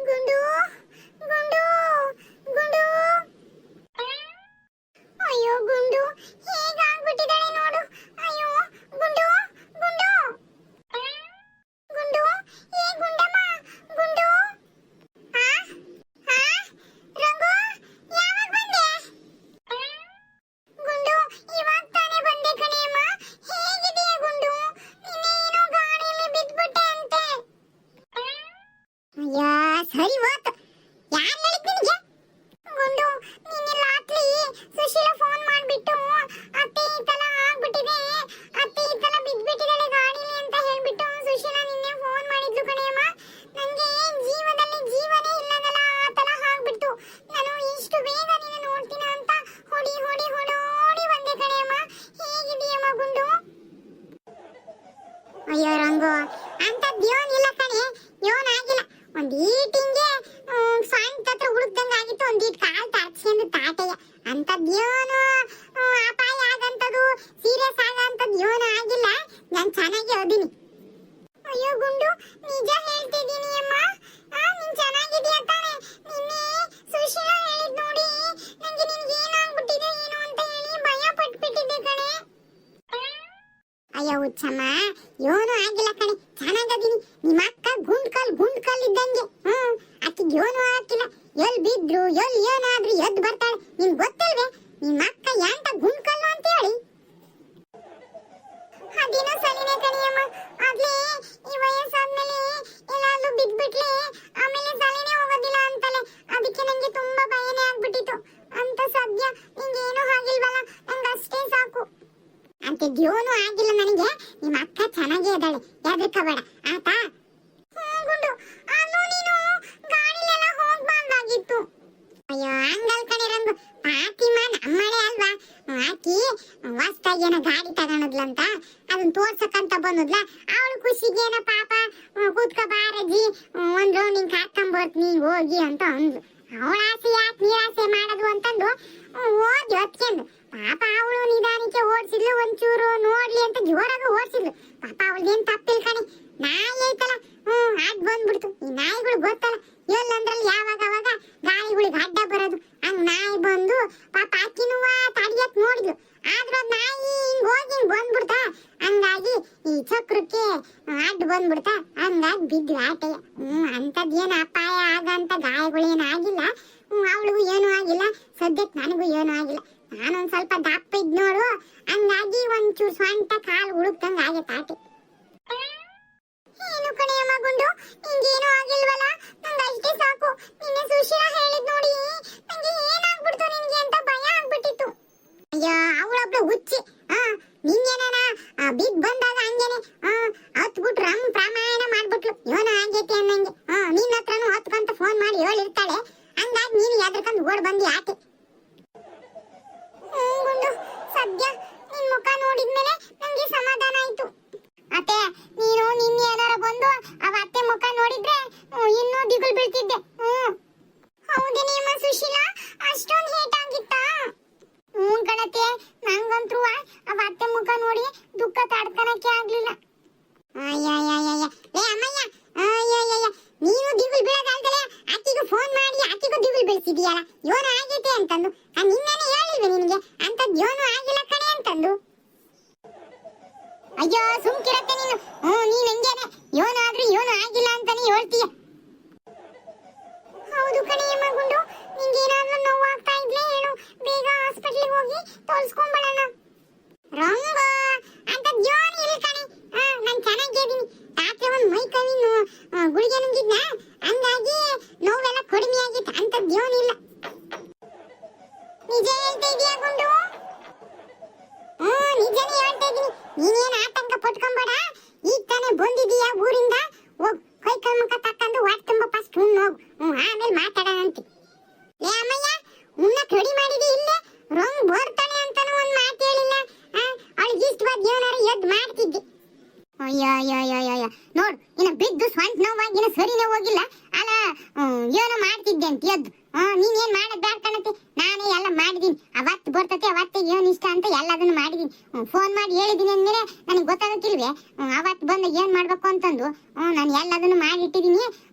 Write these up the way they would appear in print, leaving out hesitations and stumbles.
ಗುಂಡು ಗುಂಡು ಗುಂಡು. ಅಯ್ಯೋ ಗುಂಡು ಹೇಗಾಗ್ಬಿಟ್ಟಿದ್ದಾಳೆ ನೋಡು. ಅಯ್ಯೋ ಗುಂಡು ಗುಂಡು ಗುಂಡು. ಏ ಗುಂಡಮ್ಮ ಗುಂಡು. ಆ ಆ ರಂಗು ಯಾವಾಗ ಬಂದೆ? ಗುಂಡು ಇವಾಗ ತಾನೇ ಬಂದೆ ಕಣೆಯಮ್ಮ. ಹೇಗಿದೆಯಾ ಗುಂಡು? ನೀನೇನೋ ಗಾಡಿಯಲ್ಲಿ ಬಿದ್ಬಿಟ್ಟೆ ಅಂತೆ. ಅಯ್ಯ ಸರಿ ಹೋತು. ಯಾರು ಹೇಳಿದ್ ನಿನಗೆ? ಗುಂಡು ನಿನ್ನೆ ರಾತ್ರಿ ಸುಶೀಲಾ ಫೋನ್ ಮಾಡ್ಬಿಟ್ಟು ಅತ್ತೆ ಈ ತರ ಆಗ್ಬಿಟ್ಟಿದೆ, ಅತ್ತೆ ಈ ತರ ಬಿದ್ಬಿಟ್ಟಿದ್ದಾಳೆ ಗಾಡಿಲಿ ಅಂತ ಹೇಳ್ಬಿಟ್ಟು ಸುಶೀಲಾ ನಿನ್ನೆ ಫೋನ್ ಮಾಡಿದ್ಲು ಕಣೆಯಮ್ಮ. ನಂಗೆ ಜೀವದಲ್ಲಿ ಜೀವನೇ ಇಲ್ಲದಲ್ಲ ಆ ತರ ಆಗ್ಬಿಟ್ಟು. ನಾನು ಇಷ್ಟು ಬೇಗ ನಿನ್ನ ನೋಡ್ತೀನ ಅಂತ ಹೊಡಿ ಹೊಡಿ ಹೊಡೋಡಿ ಬಂದೆ ಕಣೆಯಮ್ಮ. ಹೇಗಿದೆಯಮ್ಮ ಗುಂಡು? ಅಯ್ಯೋ ರಂಗು ಅಂತದ್ದೇನಿಲ್ಲ ಕಣೆ, ಏನಾಗಿಲ್ಲ. ಒಂದ್ ಈಟಿಂಗೆ ಸಾಂಗ್ ಹತ್ರ ಹುಡುಕ್ದಂಗ ಆಗಿತ್ತು. ಒಂದೀಟ್ ಕಾಲ್ ತಾಡ್ಸ್ಕೊಂಡು ತಾಟೆಯ ಅಂತದ್ದೇನು ಅಪಾಯ ಆಗಂತದು ಸೀರಿಯಸ್ ಆಗಂತದ್ದು ಏನು ಆಗಿಲ್ಲ. ನಾನು ಚೆನ್ನಾಗಿ ಓದಿನಿ. ಅಯ್ಯೋ ಗುಂಡು ನಿಜ ಹೇಳ್ತಿದ್ದೀನಿ ಅಮ್ಮ. ನೀನ್ ಚೆನ್ನಾಗಿದೀಯ ತಾನೆ? ನಿನ್ನೆ ಸುಶೀಲಾ ಹೇಳಿದ್ ನೋಡಿ ನಂಗೆ ನಿನ್ಗೆ ಏನಾಗ್ಬಿಟ್ಟಿದೆ ಏನು ಅಂತ ಹೇಳಿ ಭಯ ಪಟ್ಬಿಟ್ಟಿದ್ದೆ ಕಣೆ. ಅಯ್ಯೋ ಹುಚ್ಚಮ್ಮ ಏನು ಆಗಿಲ್ಲ ಕಣೆ, ಚೆನ್ನಾಗದೀನಿ. ನಿಮ್ಮ ಅಕ್ಕ ಗುಂಡ್ ಕಲ್ ಇದ್ದಂಗೆ. ಅಕ್ಕಿಗೆ ಏನು ಆಗಿಲ್ಲ. ಎಲ್ ಬಿದ್ರು ಎಲ್ ಏನಾದ್ರೂ ಎದ್ದು ಬರ್ತಾಳೆ. ನಿನ್ ಗೊತ್ತಿಲ್ವೇ ನಿಮ್ಮ ಅಕ್ಕ ಯಾಂತ ಗುಂಡ್ ಕಲ್ಲು ಅಂತ ಹೇಳಿ? ಅದೇನೋ ಸರಿನೇ ಕಣಿಯಮ್ಮ. ಆಗ್ಲೇ ಈ ವಯಸ್ಸಾದ್ಮೇಲೆ ಎಲ್ಲಾದ್ರೂ ಬಿದ್ಬಿಟ್ಲೆ ಆಮೇಲೆ ತಲೆನೇ ಹೋಗೋದಿಲ್ಲ ಅಂತಲೇ. ಅದಕ್ಕೆ ನಂಗೆ ತುಂಬಾ ಭಯನೇ ಆಗ್ಬಿಟ್ಟಿತ್ತು. ಅಂತ ಸದ್ಯ ನಿಂಗೆ ಏನೂ ಆಗಿಲ್ವಲ್ಲ, ನಂಗೆ ಅಷ್ಟೇ ಸಾಕು. ಅಂತದ್ದೇನು ಆಗಿಲ್ಲ ನನಗೆ. ನಿಮ್ಮ ಅಕ್ಕ ಚೆನ್ನಾಗೇ ಇದ್ದಾಳೆ, ಹೆದರ್ಕೋಬೇಡ ಆತಾ? ಗುಂಡು ಅಲ್ಲೂ ನೀನು ಗಾಡಿಲೆಲ್ಲ ಹೋಗ್ಬಾರ್ದಾಗಿತ್ತು. ಅಯ್ಯೋ ಹಂಗಲ್ ಕಣೆ ರಂಗು. ಫಾತಿಮಾ ನಮ್ಮಳೆ ಅಲ್ವಾ, ಆಕಿ ಹೊಸ್ದಾಗಿ ಏನೋ ಗಾಡಿ ತಗೊಂಡದ್ಲಂತ ಅದನ್ನ ತೋರ್ಸಕ್ಕಂತ ಬಂದದ್ಲ. ಅವಳು ಖುಷಿಗೇನ ಪಾಪ ಕೂತ್ಕೊ ಬಾರಜ್ಜಿ ಒಂದ್ ರೌಂಡಿಂಗ್ ಹಾಕೊಂಬರ್ತೀನಿ ಹೋಗಿ ಅಂತ ಅಂದ್ಲು. ಅವಳ ಆಸೆ ಯಾಕೆ ನಿರಾಸೆ ಮಾಡೋದು ಅಂತಂದು ಓದಿ ಹೊತ್ಕೊಂಡು ಪಾಪ ಅವಳು ನಿಧಾನಕ್ಕೆ ಓಡಿಸಿದ್ಲು. ಒಂಚೂರು ನೋಡ್ಲಿ ಅಂತ ಜೋರಾಗ ಓಡಿಸಿದ್ಲು. ಪಾಪ ಅವಳದೇನ್ ತಪ್ಪಿಲ್ ಕಣೆ. ನಾಯಿ ಐತಲ್ಲ ಅಡ್ ಬಂದ್ಬಿಡ್ತು. ಈ ನಾಯಿಗಳು ಗೊತ್ತಲ್ಲ ಎಲ್ಲಂದ್ರಲ್ಲಿ ಯಾವಾಗ ಅವಾಗ ಗಾಳಿಗಳಿಗೆ ಅಡ್ಡ ಬರೋದು. ಹಂಗ್ ನಾಯಿ ಬಂದು ಪಾಪ ಅಕ್ಕಿನುವ ತಡಿಯಕ್ ನೋಡಿದ್ಲು. ಆದ್ರ ನಾಯಿ ಹಿಂಗ್ ಹೋಗಿ ಬಂದ್ಬಿಡ್ತಾ. ಹಂಗಾಗಿ ಈ ಚಕ್ರಕ್ಕೆ ಅಡ್ಡ ಬಂದ್ಬಿಡ್ತಾ. ಹಂಗಾಗಿ ಬಿದ್ದು ಆಟೆಯ. ಅಂತದ್ದೇನು ಅಪಾಯ ಆಗಂತ ಗಾಯಗಳೇನು ಆಗಿಲ್ಲ. ಅವಳಿಗೂ ಏನೂ ಆಗಿಲ್ಲ. ಸದ್ಯಕ್ಕೆ ನನಗೂ ಏನೂ ಆಗಿಲ್ಲ. ನಾನೊಂದ್ ಸ್ವಲ್ಪ ದಪ್ಪ ಇದ್ ನೋಡು. ಹಂಗಾಗಿ ಒಂಚೂರು ಸ್ವಂತ ಕಾಲು ಹುಡುಕ್ದಂಗ ಆಗೈತೆ ಆಟೆ. ಏನು ಕಣೆಯಮ್ಮ ಗುಂಡು ನಿಂಗೇನು ಆಗಿಲ್ವಲ್ಲ? ನಂಗೆ ಅಷ್ಟೇ ಸಾಕು. ನಿನ್ನೆ ಸುಶೀಲಾ ಹೇಳಿದ್ ನೋಡಿ ನಂಗೆ ಏನಾಗ್ಬಿಡ್ತು ನಿನ್ಗೆ ಅಂತ ಭಯ ಆಗ್ಬಿಟ್ಟಿತ್ತು. ಅಯ್ಯೋ ಅವಳೊಬ್ಳು ಹುಚ್ಚಿ. ನಿಂಗೇನ ಬಿಗ್ ಬಂದಾಗ ಹಂಗೇನೆ ಹತ್ಬಿಟ್ಟು ಪ್ರಮಾಣ ಮಾಡ್ಬಿಟ್ಲು. ಏನೋ ಆಗೈತಿ ಅನ್ನಂಗೆ. ನಿನ್ನ ಹತ್ರನು ಹೊತ್ಕೊಂತ ಫೋನ್ ಮಾಡಿ ಹೇಳಿರ್ತಾಳೆ. ಹಂಗಾಗಿ ನೀನು ಎದ್ರಕಂದು ಓಡ್ ಬಂದಿ ಆಟೆ. ಗುಂಡು ಸದ್ಯ ನಿನ್ ಮುಖ ನೋಡಿದ್ಮೇಲೆ ನಂಗೆ ಸಮಾಧಾನ ಆಯ್ತು. ಅತ್ತೆ ನೀನು ನಿನ್ನೆ ಏನಾರ ಬಂದು ಅವ ಅತ್ತೆ ಮುಖ ನೋಡಿದ್ರೆ ಇನ್ನೂ ದಿಗುಲ್ ಬೀಳ್ತಿದ್ದೆ. ಹೌದೇನೇಮ್ಮ ಸುಶೀಲಾ ಅಷ್ಟೊಂದು ಹೇಟ್ ಆಗಿತ್ತಾ? ಕಣತೆ ನಂಗಂತೂ ಅವ ಅತ್ತೆ ಮುಖ ನೋಡಿ ದುಃಖ ತಡ್ಕಣಕ್ಕೆ ಆಗ್ಲಿಲ್ಲ. ಏ ಅಮ್ಮಯ್ಯ ನೀನು ದಿಗುಲ್ ಬೀಳೋದಲ್ದಲೆ ಆಕಿಗೂ ಫೋನ್ ಮಾಡಿ ಆಕಿಗೂ ದಿಗುಲ್ ಬೀಳ್ಸಿದೀಯಲ್ಲ ಏನೋ ಆಗೈತೆ ಅಂತಂದು. ನಿನ್ನೇನೆ ಹೇಳಿಲ್ವೆ ನಿನಗೆ ಅಂತದ್ ಏನೂ ಆಗಿಲ್ಲ ಕಣೆ ಅಂತಂದು? ಅಯ್ಯೋ ಸುಮ್ಕಿರತ್ತೆ ನೀನು. ನೀನ್ ಹೆಂಗೇನೆ ಏನಾದ್ರೂ ಏನೂ ಆಗಿಲ್ಲ ಅಂತಾನೆ ಹೇಳ್ತೀಯ. ಹೌದು ಕಣೆಯಮ್ಮ ಗುಂಡು ನಿಂಗೇನಾದ್ರೂ ನೋವು ಆಗ್ತಾ ಇದ್ಲೇ ಹೇಳು, ಬೇಗ ಹಾಸ್ಪಿಟಲ್ಗೆ ಹೋಗಿ ತೋರಿಸ್ಕೊಂಡ್ಬರೋಣ. ರಂಗ ಅಂತದ್ ಏನೂ ಇಲ್ಲ ಕಣೆ. ನಾನು ಚೆನ್ನಾಗಿದ್ದೀನಿ. ರಾತ್ರಿ ಒಂದು ಮೈ ಕವಿ ಗುಳಿಗೆ ನುಂಗಿದ್ನ, ಹಂಗಾಗಿ ನೋವೆಲ್ಲ ಕಡಿಮೆ ಆಗಿತ್ತು. ಅಂತದ್ ಏನೂ ಇಲ್ಲ. ನಿಜ ಹೇಳ್ತಾ ಇದೀಯಾ ಗುಂಡು? ನಿಜನೇ ಹೇಳ್ತಾ ಇದೀನಿ. ನೀನೇನು ಆತಂಕ ಪಟ್ಕೊಂಬೇಡ. ಈಗ ತಾನೇ ಬಂದಿದೀಯಾ ಊರಿಂದ. ಹೋಗ್ ಕೈ ಕಾಲ್ ಮುಖ ತಕ್ಕಂಡು ಹೊಟ್ಟೆ ತುಂಬ ಫಸ್ಟ್ ಹೋಗು. ಆಮೇಲೆ ಮಾತಾಡೋಣಂತೆ. ಏ ಅಮ್ಮಯ್ಯ ಉಣ್ಣಕ್ ರೆಡಿ ಮಾಡಿದಿ ಇಲ್ಲೇ? ರಂಗ್ ಬರ್ತಾನೆ ಅಂತಾನು ಒಂದ್ ಮಾತು ಹೇಳಿಲ್ಲ. ಅವಳಿಗೆ ಇಷ್ಟವಾದ ಏನಾರು ಎದ್ದು ಮಾಡ್ತಿದ್ದೆ. ಅಯ್ಯ ನೋಡು ಇನ್ನ ಬಿದ್ದು ಸ್ವಂತ ನೋವಾಗಿನ ಸರಿನೇ ಹೋಗಿಲ್ಲ ಅಲ್ಲ. ಏನೋ ಮಾಡ್ತಿದ್ದೆ ಅಂತ ಎದ್ದು. ನೀನೇನ್ ಮಾಡೋದ್ ಬೇಡ ಕಣತೆ. ನಾನೇ ಎಲ್ಲ ಮಾಡಿದೀನಿ. ಅವತ್ತು ಯಾವತ್ತು ಬರ್ತತೆ ಅವತ್ತೆ ಏನ್ ಇಷ್ಟ ಅಂತ ಎಲ್ಲದನ್ನು ಮಾಡಿದೀನಿ. ಫೋನ್ ಮಾಡಿ ಹೇಳಿದೀನಿ ಅಂದ್ಮೇಲೆ ನನಗೆ ಗೊತ್ತಾಗಕ್ಕಿಲ್ವೇ ಅವತ್ತು ಬಂದಾಗ ಏನ್ ಮಾಡ್ಬೇಕು ಅಂತಂದು. ನಾನು ಎಲ್ಲದನ್ನು ಮಾಡಿಟ್ಟಿದೀನಿ.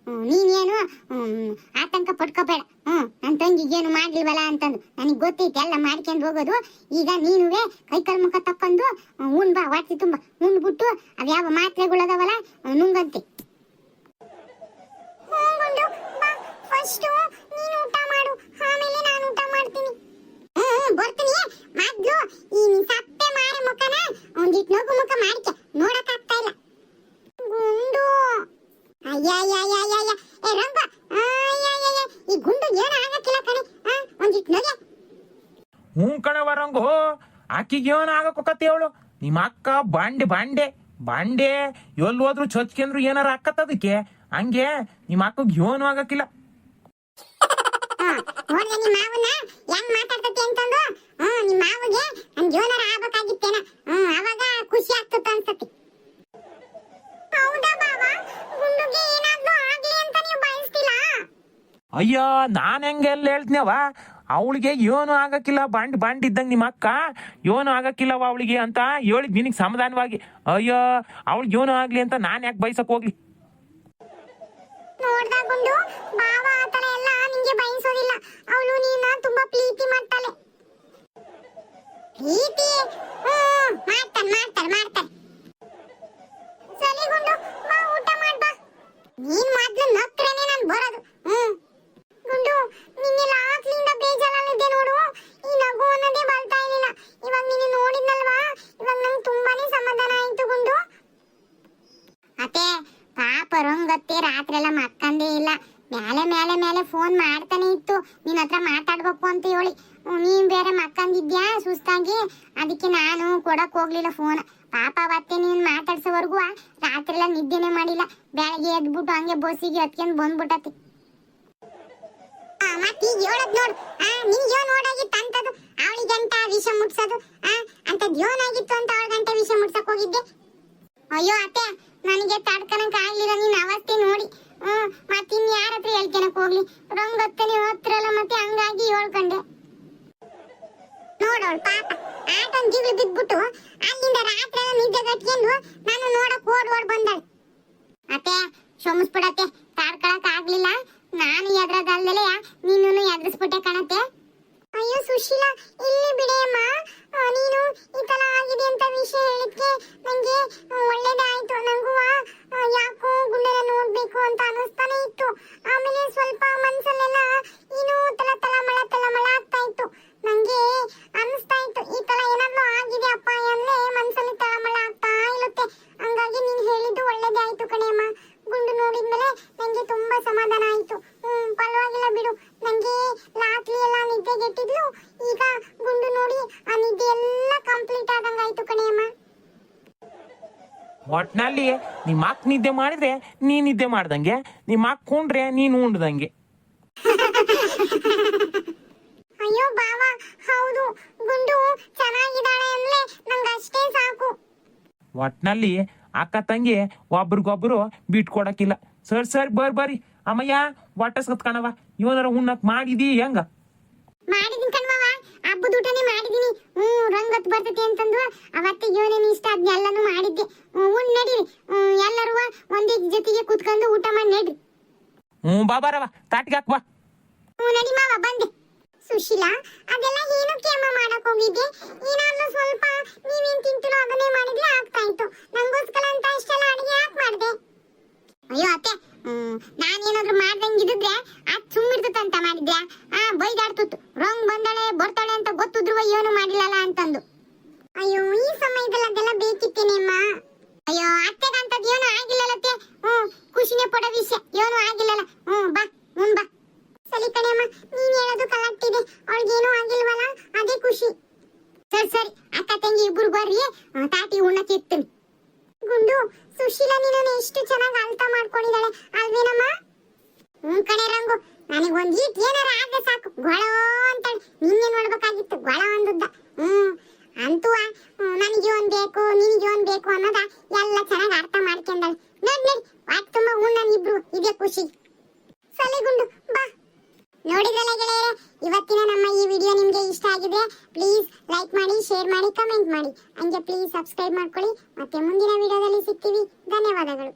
ನೀನೇನು ಆತಂಕ ಪಟ್ಕೋಬೇಡ. ನನ್ನ ತಂಗಿಗೇನು ಮಾಡ್ಲಿಲ್ವಲ್ಲ ಅಂತಂದು ನನಗೆ ಗೊತ್ತೈತೆ ಎಲ್ಲ ಮಾಡ್ಕೊಂಡು ಹೋಗೋದು. ಈಗ ನೀನುವೇ ಕೈಕಾಲು ಮುಖ ತಕ್ಕೊಂಡು ಉಣ್ ಬಾ, ಹೊಟ್ಟೆ ತುಂಬ ಉಂಡ್ಬಿಟ್ಟು ಅವ್ಯಾವ ಮಾತ್ರೆಗಳದಾವಲ್ಲ ನುಂಗಂತೆ. ಫಸ್ಟು ನೀನು ಊಟ ಮಾಡು, ಆಮೇಲೆ ನಾನು ಊಟ ಮಾಡ್ತೀನಿ. ಬರ್ತೀನಿ. ಮೊದ್ಲು ಈ ಸಪ್ಪೆ ಮಾರಿ ಮುಖನ ಒಂದಿಟ್ಟು ನಗು ಮುಖ ಮಾಡ್ಕೆ ನೋಡಕ್ ಆಗ್ತಾ ಇಲ್ಲ. ಗುಂಡು ಅಯ್ಯಯ್ಯಯ್ಯಯ್ಯ ಏ ರಂಗ ಅಯ್ಯಯ್ಯಯ್ಯ ಈ ಗುಂಡು ಏನು ಆಗಕ್ಕಿಲ್ಲ ಕಣೆ. ಒಂದಿಟ್ಟು ನಗೆ. ಕಣವ ರಂಗು, ಆಕಿಗೆ ಏನು ಆಗಕ್ಕೋಕತ್ತೆ ಅವಳು ನಿಮ್ಮ ಅಕ್ಕ ಬಾಂಡೆ ಬಾಂಡೆ ಬಾಂಡೆ ಎಲ್ಲಿ ಹೋದ್ರು ಚೊಚ್ಕೆಂದ್ರು ಏನಾರ ಆಕತ್ತದಕ್ಕೆ. ಹಂಗೆ ನಿಮ್ಮ ಅಕ್ಕಗೆ ಏನು ಆಗಕ್ಕಿಲ್ಲ. ನೋಡ್ದೆ ನಿಮ್ಮ ಮಾವನ್ನ ಹೆಂಗ್ ಮಾತಾಡ್ತತಿ ಅಂತಂದು. ನಿಮ್ಮ ಮಾವಗೆ ನನ್ ಜೀವನ ಆಗ್ಬೇಕಾಗಿತ್ತೇನ. ಅವಾಗ ಖುಷಿ ಆಗ್ತದ ಅನ್ಸತಿ. ಹೌದಾ ಬಾಬಾ, ಗುಂಡುಗೆ ಏನಾದ್ರೂ ಆಗ್ಲಿ ಅಂತ ನೀವು ಬಯಸ್ತಿಲ್ಲ? ಅಯ್ಯ ನಾನ್ ಹೆಂಗೆಲ್ಲ ಹೇಳ್ತೀನವ, ಅವಳಿಗೆ ಏನು ಆಗಕ್ಕಿಲ್ಲ. ಬಾಂಡ್ ಇದ್ದಂಗೆ ನಿಮ್ಮ ಅಕ್ಕ ಏನು ಆಗಕ್ಕಿಲ್ಲವ ಅವಳಿಗೆ ಅಂತ ಹೇಳಿದ್ ನಿನಗೆ ಸಮಾಧಾನವಾಗಿ. ಅಯ್ಯ ಅವಳಿಗೆ ಏನು ಆಗ್ಲಿ ಅಂತ ನಾನ್ ಯಾಕೆ ಬಯಸಕ್ ಹೋಗ್ಲಿ. ನೋಡ್ದ ಗುಂಡು, ಬಾವ ಆತರ ಎಲ್ಲ ನಿಂಗೆ ಬಯಸೋದಿಲ್ಲ. ಅವಳು ನೀನ ತುಂಬಾ ಪ್ರೀತಿ ಮಾಡ್ತಾಳೆ. ಪ್ರೀತಿ ಮಾಡ್ತಾರೆ. ಸರಿ ಗುಂಡು, ಬಾ ಊಟ ಮಾಡ್ಬಾ. ನೀನ್ ಮೊದ್ಲು ನಕ್ರೇನೆ ನಾನ್ ಬರೋದು. ಗುಂಡು, ನಿನ್ನೆಲ್ಲ ಆಕ್ಲಿಂದ ಬೇಜಾರಲ್ಲಿದ್ದೆ ನೋಡು. ಈ ನಗು ಅನ್ನೋದೇ ಬರ್ತಾ ಇರ್ಲಿಲ್ಲ. ಇವಾಗ ನೀನು ನೋಡಿದ್ನಲ್ವಾ, ಇವಾಗ ನಂಗೆ ತುಂಬಾನೇ ಸಮಾಧಾನ ಆಯ್ತು ಗುಂಡು. ಅತ್ತೆ ಪಾಪ ರಂಗತ್ತೆ ರಾತ್ರಿ ಎಲ್ಲ ಮಕ್ಕಂದೇ ಇಲ್ಲ. ಮೇಲೆ ಫೋನ್ ಮಾಡ್ತಾನೆ ಇತ್ತು, ನಿನ್ನ ಹತ್ರ ಮಾತಾಡ್ಬೇಕು ಅಂತ ಹೇಳಿ. ನೀನ್ ಬೇರೆ ಮಕ್ಕಂದಿದ್ಯಾ ಸುಸ್ತಾಗಿ, ಅದಕ್ಕೆ ನಾನು ಕೊಡಕ್ ಹೋಗ್ಲಿಲ್ಲ ಫೋನ್. ಪಾಪ ಅವತ್ತೆ ನೀನ್ ಮಾತಾಡ್ಸೋವರೆಗೂ ರಾತ್ರಿ ಎಲ್ಲ ನಿದ್ದೆನೆ ಮಾಡಿಲ್ಲ. ಬೆಳಗ್ಗೆ ಎದ್ಬಿಟ್ಟು ಹಂಗೆ ಬಸ್ಸಿಗೆ ಹತ್ಕೊಂಡ್ ಬಂದ್ಬಿಟ್ಟತಿ. ಮತ್ತೀಗ ಹೇಳದ್ ನೋಡು, ನಿನ್ಗೆ ಏನ್ ನೋಡಾಗಿತ್ತು ಅಂತದು. ಅವಳಿಗಂತ ವಿಷ ಮುಟ್ಸೋದು ಅಂತದ್ ಏನಾಗಿತ್ತು ಅಂತ ಅವಳಿಗಂಟ ವಿಷ ಮುಟ್ಸಕ್ ಹೋಗಿದ್ದೆ. ಅಯ್ಯೋ ಅತ್ತೆ, ನನಗೆ ತಡ್ಕನಕ್ ಆಗ್ಲಿಲ್ಲ ನಿನ್ನ ಅವಸ್ಥೆ ನೋಡಿ. ಮತ್ತಿನ್ ಯಾರ ಹತ್ರ ಹೇಳ್ಕೊಳಕ್ ಹೋಗ್ಲಿ. ರಂಗತ್ತನೆ ಹತ್ರಲ್ಲ, ಮತ್ತೆ ಹಂಗಾಗಿ ಹೇಳ್ಕೊಂಡೆ. ನೋಡೋಳು ಪಾಪ ಆಟೊಂದ್ ಜಿಗ್ಳು ಬಿದ್ಬಿಟ್ಟು ಅಲ್ಲಿಂದ ರಾತ್ರಿ ಎಲ್ಲ ನಿದ್ದೆ ಗಟ್ಕೊಂಡು ನಾನು ನೋಡಕ್ ಓಡ್ ಬಂದಾಳೆ. ಅತ್ತೆ ಕ್ಷಮಿಸ್ಬಿಡತ್ತೆ, ತಡ್ಕೊಳಕ್ ಆಗ್ಲಿಲ್ಲ. ನಾನು ಎದ್ರದಲ್ದಲೆ ನೀನು ಎದ್ರಿಸ್ಬಿಟ್ಟೆ ಕಣತ್ತೆ. ಅಯ್ಯೋ ಸುಶೀಲಾ, ಇಲ್ಲಿ ಬಿಡೆಯಮ್ಮ. ನೀನು ಈ ತರ ಆಗಿದೆ ಅಂತ ವಿಷಯ ಹೇಳಿದ್ಕೆ ನಂಗೆ ಒಳ್ಳೇದಾಯ್ತು. ನಂಗೂ ಯಾಕೋ ಗುಂಡನ ನೋಡ್ಬೇಕು ಅಂತ ಅನಿಸ್ತಾನೆ ಇತ್ತು. ಆಮೇಲೆ ಸ್ವಲ್ಪ ಮನ್ಸಲ್ಲೆಲ್ಲ ಏನೋ ತಳಮಳ ಆಗ್ತಾ ಇತ್ತು. ನಂಗೆ ಅನಿಸ್ತಾ ಇತ್ತು ಈ ತರ ಏನಾದ್ರೂ ಆಗಿದೆ ಅಪ್ಪ ಅಂದ್ರೆ ಮನ್ಸಲ್ಲಿ ತಳಮಳ ಆಗ್ತಾ ಇರುತ್ತೆ. ಹಂಗಾಗಿ ನೀನ್ ಹೇಳಿದ್ದು ಒಳ್ಳೇದೇ ಆಯ್ತು ಕಣೆಯಮ್ಮ. ಗುಂಡು ನೋಡಿದ್ಮೇಲೆ ನಂಗೆ ತುಂಬಾ ಸಮಾಧಾನ ಆಯ್ತು. ಪರವಾಗಿಲ್ಲ ಬಿಡು. ನಂಗೆ ರಾತ್ರಿ ಎಲ್ಲ ನಿದ್ದೆಗೆಟ್ಟಿದ್ಲು, ಈಗ ಗುಂಡು ನೋಡಿ ಆ ನಿದ್ದೆ ಎಲ್ಲ ಕಂಪ್ಲೀಟ್ ಆದಂಗ ಆಯ್ತು ಕಣೆಯಮ್ಮ. ಒಟ್ನಲ್ಲಿ ನಿಮ್ಮ ಅಕ್ಕ ನಿದ್ದೆ ಮಾಡಿದ್ರೆ ನೀನ್ ನಿದ್ದೆ ಮಾಡ್ದಂಗೆ, ನಿಮ್ಮ ಅಕ್ಕ ಉಂಡ್ರೆ ನೀನ್ ಉಂಡ್ದಂಗೆ. ಅಯ್ಯೋ ಬಾವ, ಹೌದು ಗುಂಡು ಚೆನ್ನಾಗಿದ್ದಾಳೆ ಅಂದ್ರೆ ನಂಗೆ ಅಷ್ಟೇ ಸಾಕು. ಒಟ್ನಲ್ಲಿ ಅಕ್ಕ ತಂಗಿ ಒಬ್ರಿಗೊಬ್ರು ಬಿಟ್ಕೊಡಕ್ಕಿಲ್ಲ. ಸರಿ ಬರ್ರಿ ಅಮ್ಮಯ್ಯ, ಹೊಟ್ಟೆ ಸತ್ಕಣವ. ಇವನಾರ ಉಣ್ಣಕ್ ಮಾಡಿದಿ ಹೆಂಗ? ಮಾಡಿದೀನಿ ಕಣ್ಮವ, ಹಬ್ಬದ ಊಟನೇ ಮಾಡಿದೀನಿ. ರಂಗತ್ ಬರ್ತೈತಿ ಅಂತಂದು ಅವತ್ತೆ ಏನೇನು ಇಷ್ಟ ಅದನ್ನೆಲ್ಲನೂ ಮಾಡಿದ್ದೆ. ಉಣ್ ನಡೀರಿ, ಎಲ್ಲರೂ ಒಂದೇ ಜೊತೆಗೆ ಕುತ್ಕೊಂಡು ಊಟ ಮಾಡಿ ನಡ್ರಿ. ಬಾಬಾರವ ತಾಟಿಗೆ ಹಾಕ್ಬಾ. ನಡಿ ಮಾವ, ಬಂದೆ. ಸುಶೀಲಾ, ಅದೆಲ್ಲ ಏನಕ್ಕೆ ಅಮ್ಮ ಮಾಡಕ್ ಹೋಗಿದ್ದೆ? ಏನಾದ್ರೂ ಸ್ವಲ್ಪ ನೀವೇನ್ ತಿಂತಿರೋ ಅದನ್ನೇ ಮಾಡಿದ್ರೆ ಆಗ್ತಾ ಇತ್ತು. ನಂಗೋಸ್ಕರ ಅಂತ ಇಷ್ಟೆಲ್ಲ ಅಡಿಗೆ ಯಾಕೆ ಮಾಡ್ದೆ? ಅಯ್ಯೋ ಅತ್ತೆ, ನಾನೇನಾದ್ರೂ ಮಾಡ್ದಂಗಿದ್ರೆ ಅದ್ ಸುಮ್ಮಿರ್ತಂತ ಮಾಡಿದ್ಯಾ? ಬೈದಾಡ್ತಿತ್ತು. ರಂಗ್ ಬಂದಾಳೆ ಬರ್ತಾಳೆ ಅಂತ ಗೊತ್ತಿದ್ರು ಏನು ಮಾಡಿಲ್ಲಲ್ಲ ಅಂತಂದು. ಅಯ್ಯೋ ಈ ಸಮಯದಲ್ಲಿ ಅದೆಲ್ಲ ಬೇಕಿತ್ತೇನೇಮ್ಮ. ಅಯ್ಯೋ ಅತ್ತೆಗಂತದ್ ಏನು ಆಗಿಲ್ಲಲ್ಲತ್ತೆ. ಖುಷಿನೇ ಪಡೋ ವಿಷಯ ಏನು ಆಗಿಲ್ಲಲ್ಲ. ಬಾ ಬಾ. ಸರಿ ಕಣೆಯಮ್ಮ, ನೀನ್ ಹೇಳೋದು ಕರೆಕ್ಟ್ ಇದೆ. ಅವಳಿಗೇನು ಆಗಿಲ್ವಲ್ಲ, ಅದೇ ಖುಷಿ. ಸರಿ ಅಕ್ಕ ತಂಗಿ ಇಬ್ರು ಬರ್ರಿ, ತಾಟಿ ಉಣ್ಣಕ್ಕೆ ಇರ್ತೀನಿ. ಗುಂಡು, ಸುಶೀಲಾ ನಿನ್ನ ಎಷ್ಟು ಚೆನ್ನಾಗಿ ಅರ್ಥ ಮಾಡ್ಕೊಂಡಿದ್ದಾಳೆ ಅಲ್ವೇನಮ್ಮ? ಕಣೆ ರಂಗು, ನನಗೊಂದ್ ಈಟ್ ಏನಾರ ಆದ್ರೆ ಸಾಕು ಗೊಳ ಅಂತಾಳೆ. ನಿನ್ನೆ ನೋಡ್ಬೇಕಾಗಿತ್ತು ಗೊಳ ಅಂದದ್ದ. ಅಂತೂ ನನಗೆ ಒಂದ್ ಬೇಕು ನಿನಗೆ ಒಂದ್ ಬೇಕು ಅನ್ನೋದ ಎಲ್ಲ ಚೆನ್ನಾಗಿ ಅರ್ಥ ಮಾಡ್ಕೊಂಡಾಳೆ. ನಡಿ ಹೊಟ್ಟೆ ತುಂಬ ಉಣ್ಣನ್ ಇಬ್ರು, ಇದೇ ಖುಷಿ. ಸರಿ ಗುಂಡು, ಬಾ. ನೋಡಿದ್ರಲ್ಲ ಗೆಳೆಯರೆ, ಇವತ್ತಿನ ನಮ್ಮ ಈ ವಿಡಿಯೋ ನಿಮ್ಗೆ ಇಷ್ಟ ಆಗಿದೆ ಪ್ಲೀಸ್ ಲೈಕ್ ಮಾಡಿ, ಶೇರ್ ಮಾಡಿ, ಕಮೆಂಟ್ ಮಾಡಿ, ಹಂಗೆ ಪ್ಲೀಸ್ ಸಬ್ಸ್ಕ್ರೈಬ್ ಮಾಡ್ಕೊಳ್ಳಿ. ಮತ್ತೆ ಮುಂದಿನ ವಿಡಿಯೋದಲ್ಲಿ ಸಿಗ್ತೀವಿ. ಧನ್ಯವಾದಗಳು.